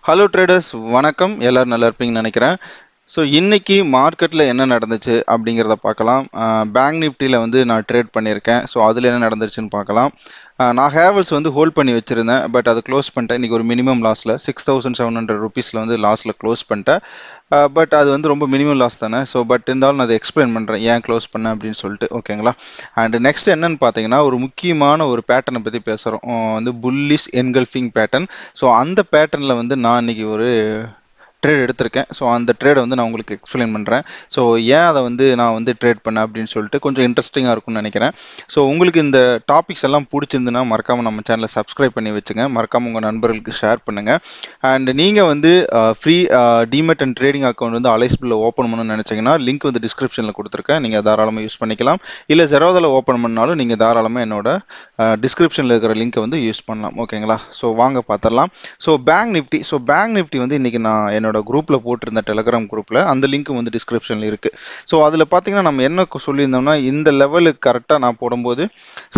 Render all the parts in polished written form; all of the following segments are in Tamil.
ஹலோ ட்ரேடர்ஸ், வணக்கம். எல்லாரும் நல்லா இருப்பீங்கன்னு நினைக்கிறேன். ஸோ இன்னைக்கு மார்க்கெட்டில் என்ன நடந்துச்சு அப்படிங்கிறத பார்க்கலாம். பேங்க் நிஃப்டியில் வந்து நான் ட்ரேட் பண்ணியிருக்கேன். ஸோ அதில் என்ன நடந்துச்சுன்னு பார்க்கலாம். நான் ஹேவல்ஸ் வந்து ஹோல்ட் பண்ணி வச்சுருந்தேன், பட் அதை க்ளோஸ் பண்ணிட்டேன். இன்றைக்கி ஒரு மினிமம் லாஸில் 6700 ருபீஸில் வந்து லாஸில் க்ளோஸ் பண்ணிட்டேன். பட் அது வந்து ரொம்ப மினிமம் லாஸ் தானே. ஸோ பட் இருந்தாலும் நான் அதை எக்ஸ்பிளைன் பண்ணுறேன் ஏன் க்ளோஸ் பண்ணேன் அப்படின்னு சொல்லிட்டு. ஓகேங்களா. அண்ட் நெக்ஸ்ட் என்னன்னு பார்த்தீங்கன்னா, ஒரு முக்கியமான ஒரு பேட்டர்னை பற்றி பேசுகிறோம். வந்து புல்லிஷ் என்கல்ஃபிங் பேட்டர்ன். ஸோ அந்த பேட்டர்னில் வந்து நான் இன்னைக்கு ஒரு ட்ரேட் எடுத்திருக்கேன். ஸோ அந்த ட்ரேடை வந்து நான் உங்களுக்கு எக்ஸ்பிளைன் பண்ணுறேன். ஸோ ஏன் அதை வந்து நான் வந்து ட்ரேட் பண்ணேன் அப்படின்னு சொல்லிட்டு கொஞ்சம் இன்ட்ரெஸ்டிங்காக இருக்கும்னு நினைக்கிறேன். ஸோ உங்களுக்கு இந்த டாபிக்ஸ் எல்லாம் பிடிச்சிருந்துன்னா மறக்காமல் நம்ம சேனலை சப்ஸ்கிரைப் பண்ணி வச்சுங்க. மறக்காமல் உங்கள் நண்பர்களுக்கு ஷேர் பண்ணுங்கள். அண்ட் நீங்கள் வந்து free demat and trading account வந்து அலைஸ்பிளில் ஓப்பன் பண்ணணும்னு நினச்சிங்கன்னா லிங்க் வந்து டிஸ்கிரிப்ஷனில் கொடுத்துருக்கேன். நீங்கள் தாராளமாக யூஸ் பண்ணிக்கலாம். இல்லை ஜெரோதாவில் ஓப்பன் பண்ணாலும் நீங்கள் தாராளமாக என்னோட டிஸ்கிரிப்ஷனில் இருக்கிற லிங்க்கை வந்து யூஸ் பண்ணலாம். ஓகேங்களா. ஸோ வாங்க பார்த்துடலாம். ஸோ பேங்க் நிஃப்டி வந்து இன்றைக்கி நான் என்னோட குரூப்ல போட்டிருந்த டெலிகிராம் குரூப்ல அந்த லிங்க் வந்து டிஸ்கிரிப்ஷன்ல இருக்கு. ஸோ அதில் பார்த்தீங்கன்னா நம்ம என்ன சொல்லியிருந்தோம்னா, இந்த லெவலுக்கு கரெக்டாக நான் போடும்போது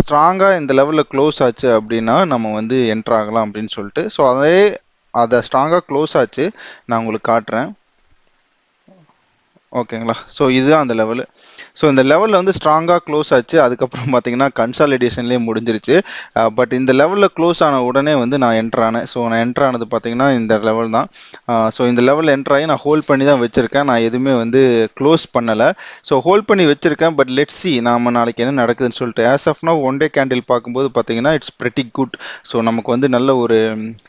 ஸ்ட்ராங்காக இந்த லெவலில் க்ளோஸ் ஆச்சு அப்படின்னா நம்ம வந்து என்ட்ரு ஆகலாம் அப்படின்னு சொல்லிட்டு. ஸோ அதை ஸ்ட்ராங்காக க்ளோஸ் ஆச்சு. நான் உங்களுக்கு காட்டுறேன். ஓகேங்களா. ஸோ இதுதான் அந்த லெவலு. ஸோ இந்த லெவலில் வந்து ஸ்ட்ராங்காக க்ளோஸ் ஆச்சு. அதுக்கப்புறம் பார்த்தீங்கன்னா கன்சாலிடேஷன்லேயே முடிஞ்சிருச்சு. பட் இந்த லெவலில் க்ளோஸ் ஆன உடனே வந்து நான் என்ட்ரு ஆனேன். ஸோ நான் என்ட்ரு ஆனது பார்த்தீங்கன்னா இந்த லெவல் தான். ஸோ இந்த லெவலில் என்ட்ரு ஆகி நான் ஹோல்ட் பண்ணி தான் வச்சுருக்கேன். நான் எதுவுமே வந்து க்ளோஸ் பண்ணலை. ஸோ ஹோல்ட் பண்ணி வச்சுருக்கேன். பட் லெட்ஸ் சி நாம நாளைக்கு என்ன நடக்குதுன்னு சொல்லிட்டு. As of now one day candle பார்க்கும்போது பார்த்தீங்கன்னா இட்ஸ் பிரிட்டி குட். ஸோ நமக்கு வந்து நல்ல ஒரு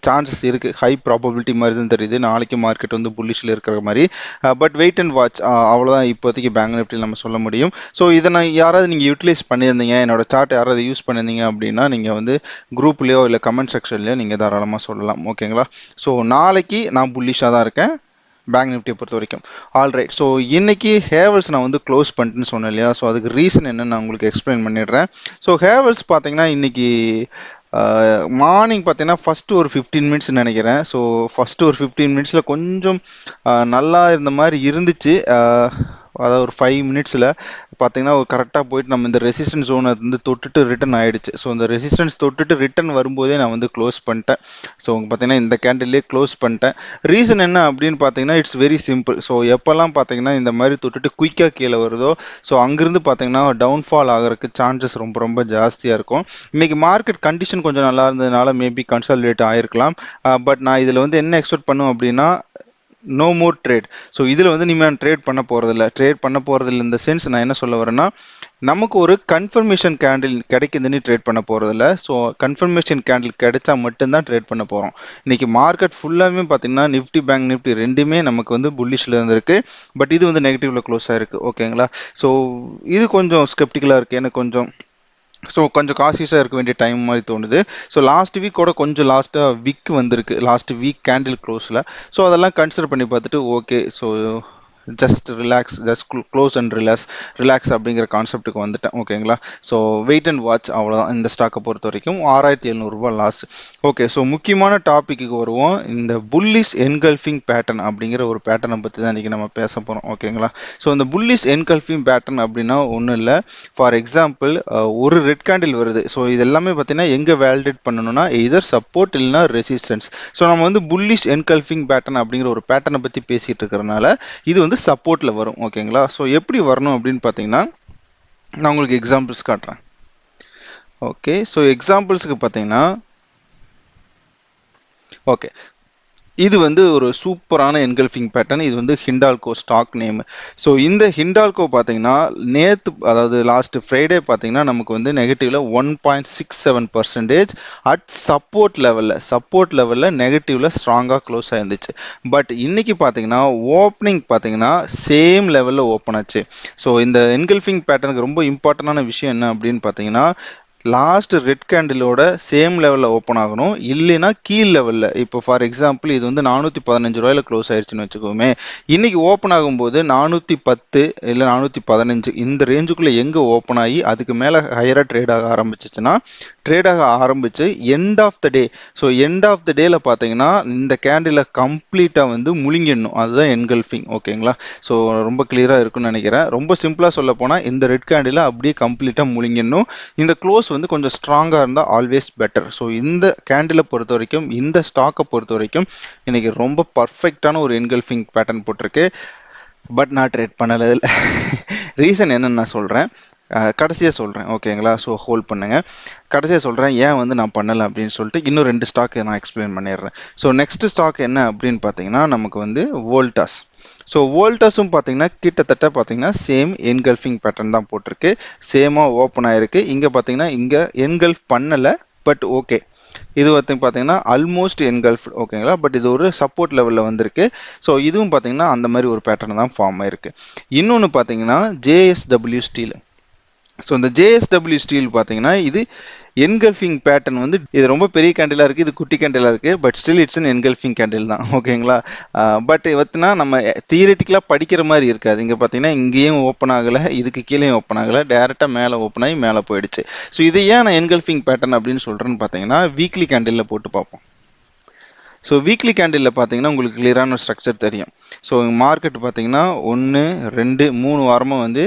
சான்சஸ் இருக்குது. ஹை ப்ராபபிலிட்டி மாதிரி தான் தெரியுது நாளைக்கு மார்க்கெட் வந்து புல்லிஷில் இருக்கிற மாதிரி. But wait and watch. அவ்வளோதான் இப்போதைக்கு பேங்க் நிஃப்டியில் நம்ம சொல்ல முடியும். ஸோ இதை நான் யாராவது நீங்கள் யூட்டிலைஸ் பண்ணியிருந்தீங்க, என்னோட சார்ட் யாராவது யூஸ் பண்ணியிருந்தீங்க அப்படின்னா நீங்கள் வந்து குரூப்லேயோ இல்லை கமெண்ட் செக்ஷன்லையோ நீங்கள் தாராளமாக சொல்லலாம். ஓகேங்களா. ஸோ நாளைக்கு நான் புல்லிஷாக தான் இருக்கேன் பேங்க் நிஃப்டியை பொறுத்த வரைக்கும். ஆல்ரைட். ஸோ இன்னைக்கு ஹேவல்ஸ் நான் வந்து க்ளோஸ் பண்ணிட்டுன்னு சொன்னேன் இல்லையா. ஸோ அதுக்கு ரீசன் என்னன்னு நான் உங்களுக்கு எக்ஸ்பிளைன் பண்ணிடுறேன். ஸோ ஹேவல்ஸ் பார்த்தீங்கன்னா இன்னைக்கு மார்னிங் பார்த்தீங்கன்னா ஃபஸ்ட்டு ஒரு 15 மினிட்ஸ் நினைக்கிறேன். ஸோ ஃபஸ்ட்டு ஒரு 15 மினிட்ஸில் கொஞ்சம் நல்லா இருந்த மாதிரி இருந்துச்சு. அதாவது ஒரு 5 மினிட்ஸில் பார்த்தீங்கன்னா ஒரு கரெக்டாக போயிட்டு நம்ம இந்த ரெசிஸ்டன்ஸ் ஜோனை வந்து தொட்டுட்டு ரிட்டன் ஆகிடுச்சு. ஸோ இந்த ரெசிஸ்டன்ஸ் தொட்டுட்டு ரிட்டன் வரும்போதே நான் வந்து க்ளோஸ் பண்ணிட்டேன். ஸோ பார்த்தீங்கன்னா இந்த கேண்டில்லே க்ளோஸ் பண்ணிட்டேன். ரீசன் என்ன அப்படின்னு பார்த்தீங்கன்னா இட்ஸ் வெரி சிம்பிள். ஸோ எப்போல்லாம் பார்த்தீங்கன்னா இந்த மாதிரி தொட்டுட்டு குயிக்காக கீழே வருதோ ஸோ அங்கேருந்து பார்த்தீங்கன்னா டவுன்ஃபால் ஆகிறதுக்கு சான்சஸ் ரொம்ப ரொம்ப ஜாஸ்தியாக இருக்கும். இன்னைக்கு மார்க்கெட் கண்டிஷன் கொஞ்சம் நல்லா இருந்ததுனால மேபி கன்சாலிடேட் ஆகிருக்கலாம். பட் நான் இதில் வந்து என்ன எக்ஸ்பெக்ட் பண்ணும் அப்படின்னா நோ மோர் ட்ரேட். ஸோ இதில் வந்து நீங்கள் ட்ரேட் பண்ண போகிறதில்ல இந்த சென்ஸ் நான் என்ன சொல்ல வரேன்னா, நமக்கு ஒரு கன்ஃபர்மேஷன் கேண்டில் கிடைக்குதுன்னு ட்ரேட் பண்ண போகிறதில்ல. ஸோ கன்ஃபர்மேஷன் கேண்டில் கிடைச்சா மட்டும்தான் ட்ரேட் பண்ண போகிறோம். இன்னைக்கு மார்க்கெட் ஃபுல்லாகவே பார்த்தீங்கன்னா நிஃப்டி பேங்க் நிஃப்டி ரெண்டுமே நமக்கு வந்து புல்லிஷில் இருந்திருக்கு. பட் இது வந்து நெகட்டிவ்ல க்ளோஸ் ஆயிருக்கு. ஓகேங்களா. ஸோ இது கொஞ்சம் ஸ்கெப்டிக்கலாக இருக்குது எனக்கு கொஞ்சம். ஸோ கொஞ்சம் காசியஸாக இருக்க வேண்டிய டைம் மாதிரி தோணுது. ஸோ லாஸ்ட் வீக்கோட கொஞ்சம் வீக் வந்திருக்கு, லாஸ்ட் வீக் கேண்டில் க்ளோஸில். ஸோ அதெல்லாம் கன்சிடர் பண்ணி பார்த்துட்டு okay. So just relax, just close and relax அப்படிங்கிற கான்செப்ட்டுக்கு வந்துட்டேன். ஓகேங்களா. ஸோ வெயிட் அண்ட் வாட்ச், அவ்வளோதான் இந்த ஸ்டாக்கை பொறுத்த வரைக்கும். 6700 லாஸ். ஓகே. ஸோ முக்கியமான டாப்பிக்கு வருவோம். இந்த புல்லிஷ் என்கல்ஃபிங் பேட்டர்ன் அப்படிங்கிற ஒரு பேட்டர்னை பற்றி தான் இன்றைக்கி நம்ம பேச போகிறோம். ஓகேங்களா. ஸோ இந்த புல்லிஷ் என்கல்ஃபிங் பேட்டர்ன் அப்படின்னா ஒன்றும் இல்லை. ஃபார் எக்ஸாம்பிள் ஒரு ரெட் கேண்டில் வருது. ஸோ இது எல்லாமே பார்த்தீங்கன்னா எங்கே வேலிடேட் பண்ணணும்னா எதர் சப்போர்ட் இல்லைனா ரெசிஸ்டன்ஸ். ஸோ நம்ம வந்து புல்லிஷ் என்கல்ஃபிங் பேட்டர்ன் அப்படிங்கிற ஒரு பேட்டர்னை பற்றி பேசிகிட்டு இருக்கிறதுனால இது வந்து சப்போர்ட்ல வரும். ஓகேங்களா. ஸோ எப்படி வரணும் அப்படின்னு பார்த்தீங்கன்னா நான் உங்களுக்கு எக்ஸாம்பிள்ஸ் காட்டுறேன். ஓகே. ஸோ எக்ஸாம்பிள்ஸுக்கு பார்த்தீங்கன்னா ஓகே, இது வந்து ஒரு சூப்பரான என்கல்ஃபிங் பேட்டர்ன். இது வந்து ஹிண்டால்கோ ஸ்டாக் நேம். ஸோ இந்த ஹிண்டால்கோ பார்த்தீங்கன்னா நேற்று, அதாவது லாஸ்ட் ஃப்ரைடே பார்த்தீங்கன்னா நமக்கு வந்து நெகட்டிவ்ல 1.67% அட் சப்போர்ட் லெவலில் நெகட்டிவ்ல ஸ்ட்ராங்காக க்ளோஸ் ஆயிருந்துச்சு. பட் இன்னைக்கு பார்த்தீங்கன்னா ஓப்பனிங் பார்த்தீங்கன்னா சேம் லெவலில் ஓப்பன் ஆச்சு. ஸோ இந்த என்கல்ஃபிங் பேட்டர்னுக்கு ரொம்ப இம்பார்ட்டண்டான விஷயம் என்ன அப்படின்னு பார்த்தீங்கன்னா, லாஸ்ட் ரெட் கேண்டிலோட சேம் லெவலில் ஓப்பன் ஆகணும். இல்லைன்னா கீழ் லெவலில், இப்போ ஃபார் எக்ஸாம்பிள் இது வந்து 415 ரூபாயில க்ளோஸ் ஆயிடுச்சுன்னு வச்சுக்கோமே, இன்னைக்கு ஓப்பன் ஆகும்போது 410 இல்லை 415 இந்த ரேஞ்சுக்குள்ளே எங்கே ஓப்பன் ஆகி அதுக்கு மேலே ஹையராக ட்ரேட் ஆக ஆரம்பிச்சிச்சுன்னா ட்ரேட் ஆக ஆரம்பிச்சு end of the day, so end of the டேல பார்த்தீங்கன்னா இந்த கேண்டிலை கம்ப்ளீட்டாக வந்து முழுங்கிடணும், அதுதான் என்கல்ஃபிங். ஓகேங்களா? ஸோ ரொம்ப கிளியராக இருக்குன்னு நினைக்கிறேன். ரொம்ப சிம்பிளாக சொல்ல போனால் இந்த ரெட் கேண்டிலை அப்படியே கம்ப்ளீட்டாக முழுங்கிடணும். இந்த க்ளோஸ் வந்து கொஞ்சம் ஸ்ட்ராங்காக இருந்தால் ஆல்வேஸ் பெட்டர். ஸோ இந்த கேண்டிலை பொறுத்த வரைக்கும், இந்த ஸ்டாக்கை பொறுத்த வரைக்கும் இன்னைக்கு ரொம்ப பர்ஃபெக்டான ஒரு என்கல்ஃபிங் பேட்டர்ன் போட்டிருக்கு. பட் நான் ட்ரேட் பண்ணல. ரீசன் என்னன்னு நான் சொல்கிறேன், கடைசியாக சொல்கிறேன். ஓகேங்களா? ஸோ ஹோல்ட் பண்ணுங்க. கடைசியாக சொல்கிறேன் ஏன் வந்து நான் பண்ணலை அப்படின்னு சொல்லிட்டு. இன்னும் 2 ஸ்டாக் நான் எக்ஸ்பிளைன் பண்ணிடுறேன். ஸோ நெக்ஸ்ட் ஸ்டாக் என்ன அப்படின்னு பார்த்தீங்கன்னா நமக்கு வந்து வோல்டாஸ். ஸோ வோல்டாஸும் பார்த்தீங்கன்னா கிட்டத்தட்ட பார்த்தீங்கன்னா சேம் என்கல்ஃபிங் பேட்டர்ன் தான் போட்டிருக்கு. சேமாக ஓப்பன் ஆயிருக்கு. இங்கே பார்த்தீங்கன்னா இங்கே என்கல்ஃப் பண்ணலை, பட் ஓகே. இது வந்து பார்த்தீங்கன்னா ஆல்மோஸ்ட் என்கல்ஃப். ஓகேங்களா? பட் இது ஒரு சப்போர்ட் லெவலில் வந்திருக்கு. ஸோ இதுவும் பார்த்தீங்கன்னா அந்த மாதிரி ஒரு பேட்டர்ன் தான் ஃபார்ம் ஆயிருக்கு. இன்னொன்று பார்த்தீங்கன்னா ஜேஎஸ்டபிள்யூ ஸ்டீல். ஸோ இந்த ஜேஎஸ்டபிள்யூ ஸ்டீல் பார்த்தீங்கன்னா இது என்கல்ஃபிங் பேட்டர்ன் வந்து இது ரொம்ப பெரிய கேண்டிலாக இருக்குது, இது குட்டி கேண்டிலாக இருக்குது, but still it's an engulfing candle தான். ஓகேங்களா? பட் பார்த்தீங்கன்னா நம்ம தியரிட்டிக்கலாக படிக்கிற மாதிரி இருக்காது. இங்கே பார்த்தீங்கன்னா இங்கேயும் ஓப்பன் ஆகலை, இதுக்கு கீழே ஓப்பன் ஆகலை, டேரெக்டாக மேலே ஓப்பன் ஆகி மேலே போயிடுச்சு. ஸோ இதை ஏன் நான் என்கல்ஃபிங் பேட்டர்ன் அப்படின்னு சொல்கிறேன்னு பார்த்தீங்கன்னா வீக்லி கேண்டிலில் போட்டு பார்ப்போம். ஸோ வீக்லி கேண்டிலில் பார்த்தீங்கன்னா உங்களுக்கு கிளியரான ஸ்ட்ரக்சர் தெரியும். ஸோ மார்க்கெட் பார்த்தீங்கன்னா 1 2 3 வாரமாக வந்து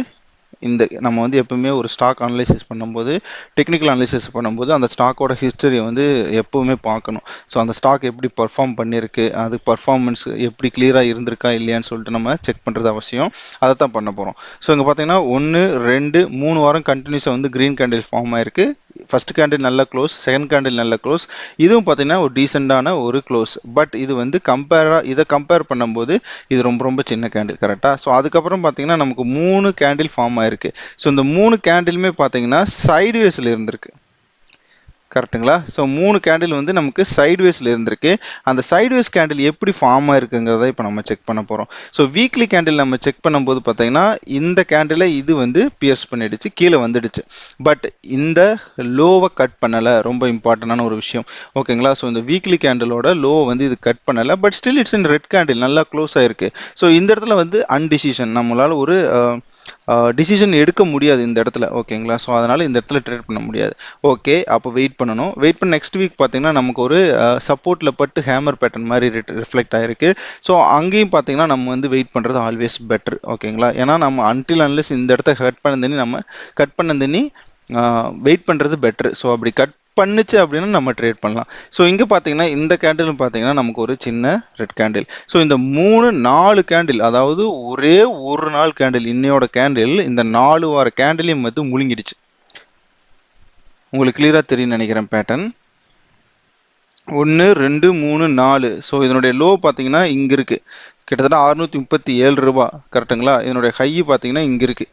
இந்த நம்ம வந்து எப்பவுமே ஒரு ஸ்டாக் அனலைசிஸ் பண்ணும்போது, டெக்னிக்கல் அனலைசிஸ் பண்ணும்போது அந்த ஸ்டாக்கோட ஹிஸ்டரியை வந்து எப்பவுமே பார்க்கணும். ஸோ அந்த ஸ்டாக் எப்படி பர்ஃபார்ம் பண்ணியிருக்கு, அது பர்ஃபார்மன்ஸ் எப்படி கிளியராக இருந்திருக்கா இல்லையான்னு சொல்லிட்டு நம்ம செக் பண்ணுறது அவசியம். அதை தான் பண்ண போகிறோம். ஸோ இங்கே பார்த்தீங்கன்னா 1 2 3 வாரம் கண்டினியூஸாக வந்து க்ரீன் கேண்டில் ஃபார்ம் ஆயிருக்கு. ஃபர்ஸ்ட் கேண்டில் நல்ல க்ளோஸ், செகண்ட் கேண்டில் நல்ல க்ளோஸ், இதுவும் பார்த்தீங்கன்னா ஒரு டீசெண்டான ஒரு க்ளோஸ். பட் இது வந்து இதை கம்பேர் பண்ணும்போது இது ரொம்ப ரொம்ப சின்ன கேண்டில். கரெக்டாக? ஸோ அதுக்கப்புறம் பார்த்தீங்கன்னா நமக்கு 3 கேண்டில் ஃபார்ம் ஆயிருக்கு. ஸோ இந்த 3 கேண்டிலுமே பார்த்தீங்கன்னா சைட்வேஸில் இருந்திருக்கு. கரெக்டுங்களா? ஸோ 3 கேண்டில் வந்து நமக்கு சைட்வேஸில் இருந்திருக்கு. அந்த சைட்வேஸ் கேண்டில் எப்படி ஃபார்ம் ஆயிருக்குங்கிறத இப்போ நம்ம செக் பண்ண போகிறோம். ஸோ வீக்லி கேண்டில் நம்ம செக் பண்ணும்போது பார்த்தீங்கன்னா இந்த கேண்டிலை இது வந்து பியர்ஸ் பண்ணிடுச்சு, கீழே வந்துடுச்சு. பட் இந்த லோவை கட் பண்ணலை, ரொம்ப இம்பார்ட்டண்டான ஒரு விஷயம். ஓகேங்களா? ஸோ இந்த வீக்லி கேண்டிலோட லோவை வந்து இது கட் பண்ணலை, but still it's in red candle, நல்லா க்ளோஸ் ஆயிருக்கு. ஸோ இந்த இடத்துல வந்து அன்டிசிஷன், நம்மளால் ஒரு டிசிஷன் எடுக்க முடியாது இந்த இடத்துல. ஓகேங்களா? ஸோ அதனால் இந்த இடத்துல ட்ரேட் பண்ண முடியாது. ஓகே, அப்போ வெயிட் பண்ணணும். வெயிட் பண்ண நெக்ஸ்ட் வீக் பார்த்தீங்கன்னா நமக்கு ஒரு சப்போர்ட்டில் பட்டு ஹேமர் பேட்டர்ன் மாதிரி ரிஃப்ளெக்ட் ஆகிருக்கு. ஸோ அங்கேயும் பார்த்தீங்கன்னா நம்ம வந்து வெயிட் பண்ணுறது ஆல்வேஸ் பெட்டர். ஓகேங்களா? ஏன்னா நம்ம அன்டில் அன்லெஸ் இந்த இடத்த கட் பண்ண வெயிட் பண்ணுறது பெட்ரு. ஸோ அப்படி கட் பண்ணுச்சு அப்படின்னா நம்ம ட்ரேட் பண்ணலாம். ஸோ இங்கே பார்த்தீங்கன்னா இந்த கேண்டில் பார்த்தீங்கன்னா நமக்கு ஒரு சின்ன ரெட் கேண்டில். ஸோ இந்த 4 கேண்டில், அதாவது ஒரே ஒரு நாள் கேண்டில், இன்னையோட கேண்டில் இந்த 4 வார கேண்டிலையும் வந்து முழுங்கிடுச்சு. உங்களுக்கு கிளியராக தெரியும் நினைக்கிறேன் பேட்டர்ன். 1 2 3 4. ஸோ இதனுடைய லோ பார்த்தீங்கன்னா இங்கே இருக்குது, கிட்டத்தட்ட 637 ரூபா. கரெக்டுங்களா? இதனுடைய ஹை பார்த்தீங்கன்னா இங்கே இருக்குது.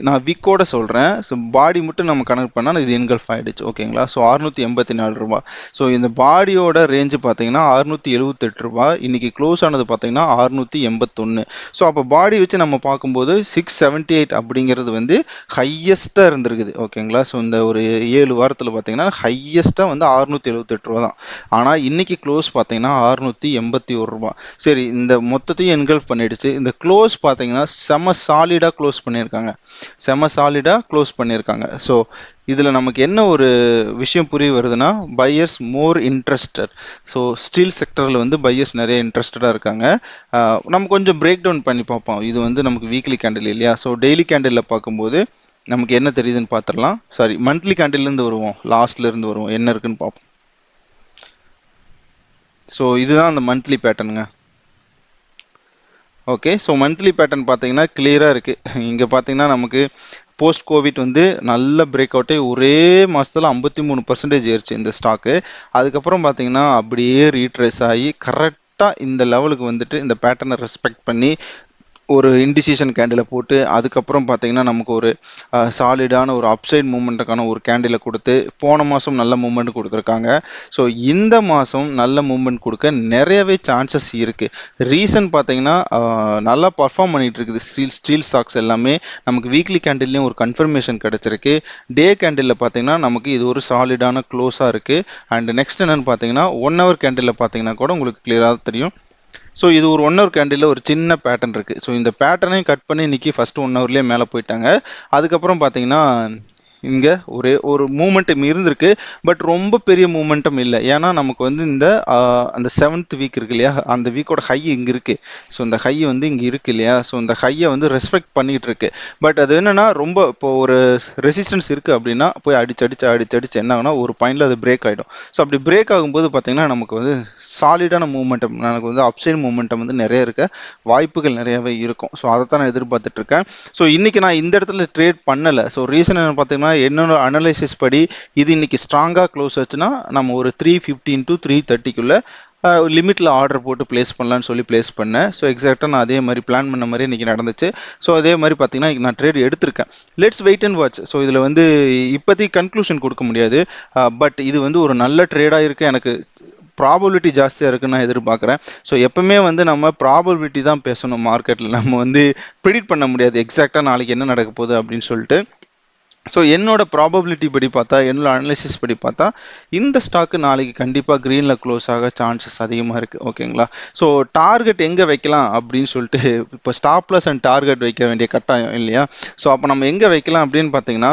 நான் வீக்கோட சொல்கிறேன். ஸோ பாடி மட்டும் நம்ம கனெக்ட் பண்ணால் இது என்கல்ஃப் ஆகிடுச்சு. ஓகேங்களா? ஸோ 684 ரூபா. ஸோ இந்த பாடியோட ரேஞ்சு பார்த்தீங்கன்னா 678 ரூபா. இன்னைக்கு க்ளோஸ் ஆனது பார்த்தீங்கன்னா 681. ஸோ அப்போ பாடி வச்சு நம்ம பார்க்கும்போது 678 அப்படிங்கிறது வந்து ஹையஸ்ட்டாக இருந்திருக்குது. ஓகேங்களா? ஸோ இந்த ஒரு 7 வாரத்தில் பார்த்தீங்கன்னா ஹையஸ்ட்டாக வந்து 678 ரூபா தான். ஆனால் இன்னைக்கு க்ளோஸ் பார்த்தீங்கன்னா 681 ரூபா. சரி, இந்த மொத்தத்தையும் என்கல்ஃப் பண்ணிடுச்சு. இந்த க்ளோஸ் பார்த்தீங்கன்னா செம சாலிடாக க்ளோஸ் பண்ணியிருக்காங்க, செம சாலிடாக க்ளோஸ் பண்ணியிருக்காங்க. ஸோ இதில் நமக்கு என்ன ஒரு விஷயம் புரிய வருதுன்னா, buyers more interested. So steel செக்டரில் வந்து பையர்ஸ் நிறைய இன்ட்ரெஸ்டடாக இருக்காங்க. நம்ம கொஞ்சம் பிரேக் டவுன் பண்ணி பார்ப்போம். இது வந்து நமக்கு வீக்லி கேண்டில் இல்லையா? ஸோ டெய்லி கேண்டிலில் பார்க்கும்போது நமக்கு என்ன தெரியுதுன்னு பார்த்துடலாம். சாரி, மந்த்லி கேண்டில்லேருந்து வருவோம், லாஸ்ட்லேருந்து வருவோம், என்ன இருக்குன்னு பார்ப்போம். ஸோ இதுதான் அந்த மந்த்லி பேட்டர்னுங்க. ஓகே, ஸோ மந்த்லி பேட்டர்ன் பார்த்தீங்கன்னா கிளியராக இருக்குது. இங்கே பார்த்தீங்கன்னா நமக்கு போஸ்ட் கோவிட் வந்து நல்ல பிரேக் அவுட்டே ஒரே மாதத்தில் 53% ஏறிச்சு இந்த ஸ்டாக்கு. அதுக்கப்புறம் பார்த்தீங்கன்னா அப்படியே ரீட்ரேஸ் ஆகி கரெக்டாக இந்த லெவலுக்கு வந்துட்டு இந்த பேட்டர்னை ரெஸ்பெக்ட் பண்ணி ஒரு இன்டிசிஷன் கேண்டிலை போட்டு அதுக்கப்புறம் பார்த்தீங்கன்னா நமக்கு ஒரு சாலிடான ஒரு அப்சைட் மூமெண்ட்டுக்கான ஒரு கேண்டிலை கொடுத்து போன மாதம் நல்ல மூமெண்ட் கொடுத்துருக்காங்க. ஸோ இந்த மாதம் நல்ல மூமெண்ட் கொடுக்க நிறையவே சான்சஸ் இருக்குது. ரீசன் பார்த்தீங்கன்னா நல்லா பர்ஃபார்ம் பண்ணிட்டு இருக்குது ஸ்டீல் ஸ்டாக்ஸ் எல்லாமே. நமக்கு வீக்லி கேண்டில்லையும் ஒரு கன்ஃபர்மேஷன் கிடச்சிருக்கு. டே கேண்டிலில் பார்த்தீங்கன்னா நமக்கு இது ஒரு சாலிடான க்ளோஸாக இருக்குது. அண்ட் நெக்ஸ்ட் என்னென்னு பார்த்தீங்கன்னா 1 ஹவர் கேண்டிலில் பார்த்தீங்கன்னா கூட உங்களுக்கு கிளியராக தெரியும். ஸோ இது ஒரு 1 ஹவர் கேண்டில் ஒரு சின்ன பேட்டர்ன் இருக்குது. ஸோ இந்த பேட்டர்னையும் கட் பண்ணி இன்னைக்கு ஃபர்ஸ்ட் 1 ஹவர்லேயே மேலே போயிட்டாங்க. அதுக்கப்புறம் பார்த்தீங்கன்னா இங்கே ஒரே ஒரு மூமெண்டம் இருந்திருக்கு, பட் ரொம்ப பெரிய மூமெண்டம் இல்லை. ஏன்னா நமக்கு வந்து இந்த அந்த 7th வீக் இருக்கு இல்லையா, அந்த வீக்கோட ஹை இங்கே இருக்கு. ஸோ இந்த ஹை வந்து இங்கே இருக்கு இல்லையா, ஸோ இந்த ஹையை வந்து ரெஸ்பெக்ட் பண்ணிட்டு இருக்கு. பட் அது என்னன்னா ரொம்ப இப்போ ஒரு ரெசிஸ்டன்ஸ் இருக்கு அப்படின்னா போய் அடிச்சு என்ன ஆகுனா ஒரு பாயிண்ட்ல அது பிரேக் ஆகிடும். ஸோ அப்படி பிரேக் ஆகும்போது பார்த்தீங்கன்னா நமக்கு வந்து சாலிடான மூமெண்டம், எனக்கு வந்து அப்சைட் மூமெண்டம் வந்து நிறைய இருக்க வாய்ப்புகள் நிறையவே இருக்கும். ஸோ அதை தான் நான் எதிர்பார்த்துட்டு இருக்கேன். ஸோ இன்னைக்கு நான் இந்த இடத்துல ட்ரேட் பண்ணலை. ஸோ ரீசன் என்ன பார்த்தீங்கன்னா, என்னோட அனலைசிஸ் படி இது இன்னைக்கு ஸ்ட்ராங்காக க்ளோஸ் ஆச்சுன்னா நம்ம ஒரு 315 to 330க்குள்ள லிமிட்டில் ஆர்டர் போட்டு பிளேஸ் பண்ணலான்னு சொல்லி பிளேஸ் பண்ணேன். ஸோ எக்ஸாக்டாக நான் அதே மாதிரி பிளான் பண்ண மாதிரி இன்றைக்கி நடந்துச்சு. ஸோ அதே மாதிரி பார்த்தீங்கன்னா நான் ட்ரேட் எடுத்திருக்கேன். Let's wait and watch. So இதில் வந்து இப்போதைக்கு கன்க்ளூஷன் கொடுக்க முடியாது, பட் இது வந்து ஒரு நல்ல ட்ரேடாக இருக்குது. எனக்கு ப்ராபபிலிட்டி ஜாஸ்தியாக இருக்குன்னு நான் எதிர்பார்க்குறேன். ஸோ எப்பவுமே வந்து நம்ம ப்ராபபிலிட்டி தான் பேசணும் மார்க்கெட்டில். நம்ம வந்து ப்ரிடிக்ட் பண்ண முடியாது எக்ஸாக்டாக நாளைக்கு என்ன நடக்க போகுது அப்படின்னு சொல்லிட்டு. ஸோ என்னோட ப்ராபபிலிட்டி படி பார்த்தா, என்னோட அனலிசிஸ் படி பார்த்தா, இந்த ஸ்டாக்கு நாளைக்கு கண்டிப்பாக க்ரீனில் க்ளோஸ் ஆக சான்சஸ் அதிகமாக இருக்குது. ஓகேங்களா? ஸோ டார்கெட் எங்கே வைக்கலாம் அப்படின்னு சொல்லிட்டு இப்போ ஸ்டாப் லாஸ் அண்ட் டார்கெட் வைக்க வேண்டிய கட்டாயம் இல்லையா? ஸோ அப்போ நம்ம எங்கே வைக்கலாம் அப்படின்னு பார்த்தீங்கன்னா,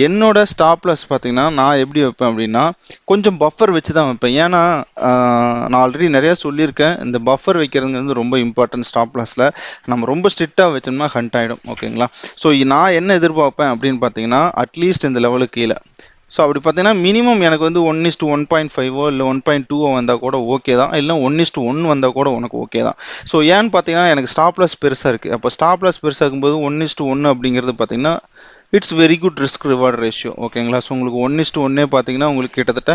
என்னோட ஸ்டாப் லாஸ் பார்த்தீங்கன்னா நான் எப்படி வைப்பேன் அப்படின்னா கொஞ்சம் பஃபர் வச்சு தான் வைப்பேன். ஏன்னா நான் ஆல்ரெடி நிறையா சொல்லியிருக்கேன், இந்த பஃபர் வைக்கிறது வந்து ரொம்ப இம்பார்ட்டன்ட். ஸ்டாப் லாஸில் நம்ம ரொம்ப ஸ்ட்ரிக்டாக வச்சோம்னா ஹண்ட் ஆகிடும். ஓகேங்களா? ஸோ நான் என்ன எதிர்பார்ப்பேன் அப்படின்னு பார்த்தீங்கன்னா, அட்லீஸ்ட் இந்த லெவலுக்கு கீழே. ஸோ அப்படி பார்த்தீங்கன்னா மினிமம் எனக்கு வந்து 1:1.5 இல்லை 1.2 வந்தால் கூட ஓகே தான், இல்லை 1:1 வந்தால் கூட உனக்கு ஓகே தான். ஸோ ஏன்னு பார்த்தீங்கன்னா எனக்கு ஸ்டாப் லாஸ் பெருசாக இருக்குது. அப்போ ஸ்டாப் லாஸ் பெருசாக இருக்கும்போது 1:1 அப்படிங்கிறது பார்த்தீங்கன்னா it's very good risk reward ratio. ஓகேங்களா? ஸோ உங்களுக்கு 1:1 பார்த்தீங்கன்னா உங்களுக்கு கிட்டத்தட்ட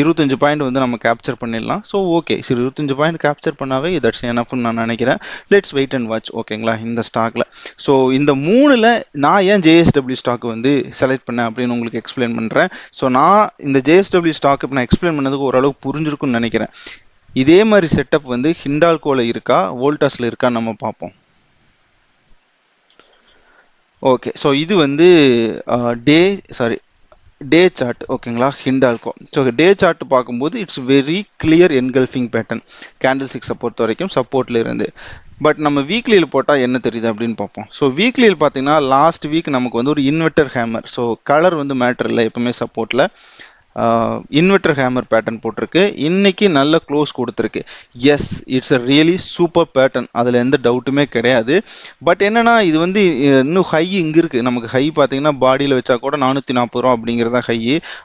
25 பாயிண்ட் வந்து நம்ம கேப்சர் பண்ணிடலாம். ஸோ ஓகே, சரி 25 பாயிண்ட் கேப்சர் பண்ணாவே தட்ஸ் எனஃப்னு நான் நினைக்கிறேன். Let's wait and watch. ஓகேங்களா? இந்த ஸ்டாக்ல ஸோ இந்த மூணில் நான் ஏன் ஜேஎஸ்டபிள்யூ ஸ்டாக் வந்து செலக்ட் பண்ணேன் அப்படின்னு உங்களுக்கு எக்ஸ்பிளைன் பண்ணுறேன். ஸோ நான் இந்த ஜேஎஸ்டபிள்யூ ஸ்டாக் இப்போ நான் எக்ஸ்பிளைன் பண்ணதுக்கு ஓரளவுக்கு புரிஞ்சிருக்குன்னு நினைக்கிறேன். இதே மாதிரி செட்டப் வந்து ஹிண்டால்கோவில் இருக்கா, வோல்டாஸில் இருக்கான்னு நம்ம பார்ப்போம். ஓகே, ஸோ இது வந்து டே சார்ட். ஓகேங்களா? ஹிண்டால்கோ. ஸோ டே சார்ட் பார்க்கும்போது it's very clear engulfing pattern. Candle சிக்ஸை பொறுத்த வரைக்கும் சப்போர்ட்ல இருந்து. பட் நம்ம வீக்லியில் போட்டால் என்ன தெரியுது அப்படின்னு பார்ப்போம். ஸோ வீக்லியில் பார்த்தீங்கன்னா லாஸ்ட் வீக் நமக்கு வந்து ஒரு இன்வெர்டர் ஹேமர். ஸோ கலர் வந்து மேட்டர் இல்லை, எப்பவுமே சப்போர்ட்டில் இன்வெர்டர் ஹேமர் பேட்டர்ன் போட்டிருக்கு. இன்னைக்கு நல்ல க்ளோஸ் கொடுத்துருக்கு. Yes, it's a really super pattern, அதில் எந்த டவுட்டுமே கிடையாது. பட் என்னன்னா இது வந்து இன்னும் ஹை இங்கே இருக்குது. நமக்கு ஹை பார்த்தீங்கன்னா பாடியில் வச்சா கூட 440 ரூபா அப்படிங்கிறதா ஹை.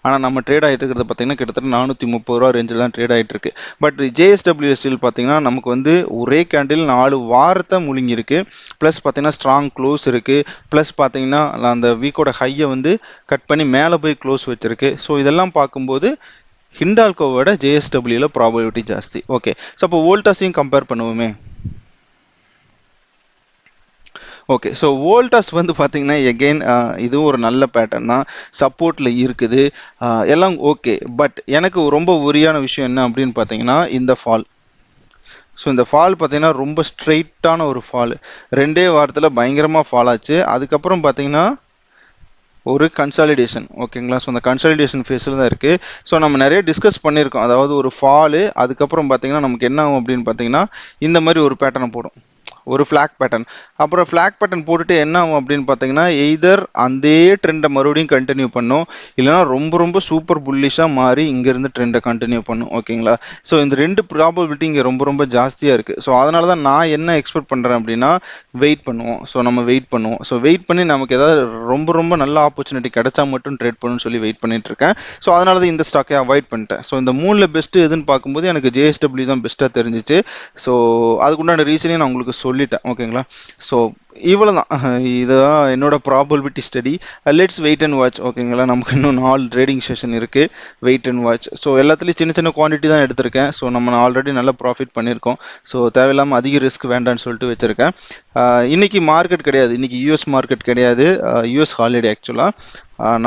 ஆனால் நம்ம ட்ரேட் ஆகிட்டு இருக்கிறது பார்த்தீங்கன்னா கிட்டத்தட்ட 430 ரூபா ரேஞ்சில் தான் ட்ரேட் ஆகிட்டு இருக்கு. பட் ஜேஎஸ்டபிள்யூஎஸ்டில் பார்த்தீங்கன்னா நமக்கு வந்து ஒரே கேண்டில் 4 வாரத்தை முழுங்கிருக்கு. ப்ளஸ் பார்த்தீங்கன்னா ஸ்ட்ராங் க்ளோஸ் இருக்குது. ப்ளஸ் பார்த்தீங்கன்னா அந்த வீக்கோட ஹையை வந்து கட் பண்ணி மேலே போய் க்ளோஸ் வச்சிருக்கு. ஸோ இதெல்லாம் பார்க்கும்போது ஹிண்டால்கோவோட ஜேஎஸ்டபிள்யூல ப்ராபபிலிட்டி ஜாஸ்தி. ஓகே, ஸோ அப்போ வோல்டாஸையும் கம்பேர் பண்ணுவோமே. ஓகே, ஸோ வோல்டாஸ் வந்து பார்த்தீங்கன்னா எகெயின் இதுவும் ஒரு நல்ல பேட்டர்ன் தான், சப்போர்ட்டில் இருக்குது, எல்லாம் ஓகே. பட் எனக்கு ரொம்ப உரியான விஷயம் என்ன அப்படின்னு பார்த்தீங்கன்னா இந்த ஃபால். ஸோ இந்த ஃபால் பார்த்தீங்கன்னா ரொம்ப ஸ்ட்ரெயிட்டான ஒரு ஃபால். 2 வாரத்தில் பயங்கரமாக ஃபால் ஆச்சு. அதுக்கப்புறம் பார்த்தீங்கன்னா ஒரு கன்சாலிடேஷன். ஓகேங்களா? ஸோ அந்த கன்சாலிடேஷன் ஃபேஸில் தான் இருக்குது. ஸோ நம்ம நிறைய டிஸ்கஸ் பண்ணியிருக்கோம். அதாவது ஒரு ஃபாலு அதுக்கப்புறம் பார்த்தீங்கன்னா நமக்கு என்ன ஆகும் அப்படின்னு பார்த்தீங்கன்னா இந்த மாதிரி ஒரு பேட்டர்னை போடும், ஒரு ஃப்ளாக் பேட்டர்ன். அப்புறம் ஃப்ளாக் பேட்டர்ன் போட்டுட்டு என்ன ஆகும் அப்படின்னு பார்த்தீங்கன்னா எய்தர் அதே ட்ரெண்டை மறுபடியும் கண்டினியூ பண்ணும், இல்லைனா ரொம்ப ரொம்ப சூப்பர் புல்லிஷாக மாறி இங்கேருந்து ட்ரெண்டை கண்டினியூ பண்ணும். ஓகேங்களா? ஸோ இந்த 2 ப்ராபபிலிட்டி இங்கே ரொம்ப ரொம்ப ஜாஸ்தியாக இருக்குது. ஸோ அதனால தான் நான் என்ன எக்ஸ்பெக்ட் பண்ணுறேன் அப்படின்னா வெயிட் பண்ணுவோம். ஸோ நம்ம வெயிட் பண்ணுவோம். ஸோ வெயிட் பண்ணி நமக்கு ஏதாவது ரொம்ப ரொம்ப நல்ல ஆப்பர்ச்சுனிட்டி கிடைச்சா மட்டும் ட்ரேட் பண்ணணும்னு சொல்லி வெயிட் பண்ணிட்டு இருக்கேன். ஸோ அதனால தான் இந்த ஸ்டாக்கை அவாய்ட் பண்ணிட்டேன். ஸோ இந்த 3ல் பெஸ்ட்டு எதுன்னு பார்க்கும்போது எனக்கு ஜேஎஸ்டபிள்யூ தான் பெஸ்ட்டாக தெரிஞ்சிச்சு. ஸோ அதுக்குண்டான ரீசனையும் நான் உங்களுக்கு சொல்லிட்டேன். ஓகேங்களா? ஸோ இவ்வளோ தான், இதுதான் என்னோட probability study. Let's wait and watch. ஓகேங்களா? நமக்கு இன்னும் 4 ட்ரேடிங் செஷன் இருக்குது. Wait and watch. ஸோ எல்லாத்துலேயும் சின்ன சின்ன குவான்டிட்டி தான் எடுத்திருக்கேன். ஸோ நம்ம ஆல்ரெடி நல்ல ப்ராஃபிட் பண்ணியிருக்கோம். ஸோ தேவையில்லாமல் அதிக ரிஸ்க் வேண்டான்னு சொல்லிட்டு வச்சுருக்கேன். இன்னைக்கு மார்க்கெட் கிடையாது, இன்னைக்கு யூஎஸ் மார்க்கெட் கிடையாது, யூஎஸ் ஹாலிடே ஆக்சுவலாக.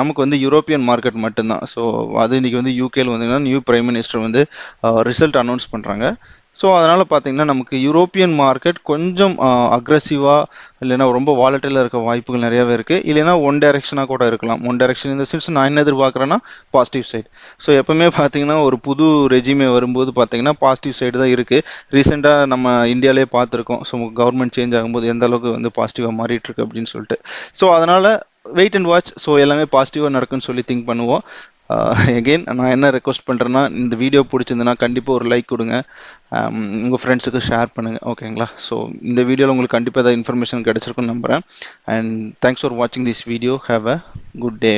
நமக்கு வந்து யூரோப்பியன் மார்க்கெட் மட்டும்தான். ஸோ அது இன்னைக்கு வந்து யூகேல வந்தீங்கன்னா நியூ பிரைம் மினிஸ்டர் வந்து ரிசல்ட் அனௌன்ஸ் பண்ணுறாங்க. ஸோ அதனால் பார்த்தீங்கன்னா நமக்கு யூரோப்பியன் மார்க்கெட் கொஞ்சம் அக்ரெசிவாக இல்லைன்னா ரொம்ப வாலட்டிலாக இருக்க வாய்ப்புகள் நிறையாவே இருக்குது. இல்லைன்னா ஒன் டைரெக்ஷனாக கூட இருக்கலாம். ஒன் டைரெக்ஷன் இந்த சென்ஸ் நான் என்ன எதிர்பார்க்குறேன்னா பாசிட்டிவ் சைடு. ஸோ எப்பவுமே பார்த்தீங்கன்னா ஒரு புது ரெஜிமே வரும்போது பார்த்தீங்கன்னா பாசிட்டிவ் சைடு தான் இருக்குது. ரீசெண்டாக நம்ம இந்தியாவிலே பார்த்துருக்கோம். ஸோ கவர்மெண்ட் சேஞ்ச் ஆகும்போது எந்த அளவுக்கு வந்து பாசிட்டிவாக மாறிட்டு இருக்கு அப்படின்னு சொல்லிட்டு. ஸோ அதனால் வெயிட் அண்ட் வாட்ச். ஸோ எல்லாமே பாசிட்டிவாக நடக்குன்னு சொல்லி திங்க் பண்ணுவோம். எகெயின் நான் என்ன ரெக்வஸ்ட் பண்ணுறேன்னா, இந்த வீடியோ பிடிச்சிருந்துன்னா கண்டிப்பாக ஒரு லைக் கொடுங்க, உங்கள் ஃப்ரெண்ட்ஸுக்கு ஷேர் பண்ணுங்கள், ஓகேங்களா? ஸோ இந்த வீடியோவில் உங்களுக்கு கண்டிப்பாக ஏதாவது இன்ஃபர்மேஷன் கிடச்சிருக்குன்னு நம்புகிறேன். அண்ட் தேங்க்ஸ் ஃபார் வாட்சிங் this video. Have a good day.